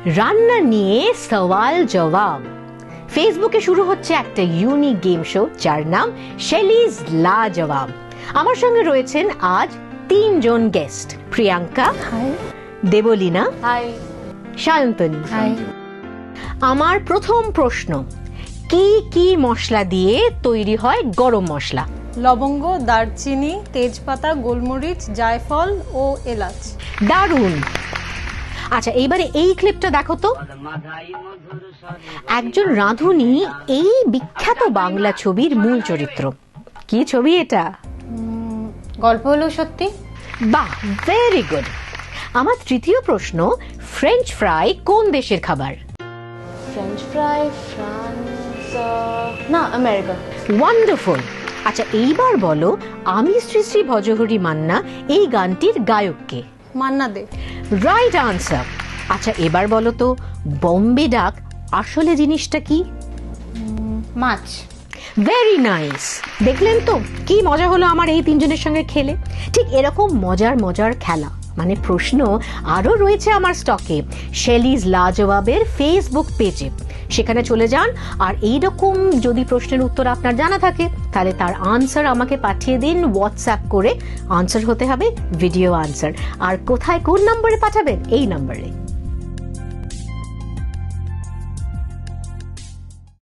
রান্না নিয়ে সওয়াল জবাব। ফেসবুকে শুরু হচ্ছে একটা ইউনিক গেম শো যার নাম শেলিজ লাজবাব। আমার সঙ্গে রয়েছেন আজ 3 জন guest, Priyanka, hi, Debleena, hi, Sayantani. Hi. আমার প্রথম প্রশ্ন, কি কি মশলা দিয়ে তৈরি হয় গরম মশলা? লবঙ্গ, দারচিনি, তেজপাতা, গোলমরিচ, জায়ফল ও এলাচ। দারুণ। আচ্ছা, এইবারে এই ক্লিপটা দেখো তো। একজন রাঁধুনি এই বিখ্যাত বাংলা ছবির মূল চরিত্র। কি ছবি এটা? গল্প হলো সত্যি। বাহ, ভেরি গুড। আমার তৃতীয় প্রশ্ন, ফ্রেঞ্চ ফ্রাই কোন দেশের খাবার? ফ্রেঞ্চ ফ্রাই ফ্রান্স, না, আমেরিকা। ওয়ান্ডারফুল। আচ্ছা, এইবার বলো, আমি শ্রী শ্রী ভজহরি মান্না এই গানটির গায়ক কে? মান্না দে। Right answer. আচ্ছা, এবার বলো তো, বোম্বে ডাক আসলে জিনিসটা কি? মাছ। Very nice. দেখলেন তো কি মজা হলো আমার এই 3 জনের সঙ্গে খেলে। ঠিক এরকম মজার মজার খেলা মানে প্রশ্ন আরো রয়েছে আমার স্টকে শেলিজ লাজবাবের ফেসবুক পেজে। সেখানে চলে যান, আর এইরকম যদি প্রশ্নের উত্তর আপনার জানা থাকে তাহলে তার আনসার আমাকে পাঠিয়ে দিন হোয়াটসঅ্যাপ করে। আনসার হতে হবে ভিডিও আনসার। আর কোথায় কোন নম্বরে পাঠাবেন? এই নম্বরে।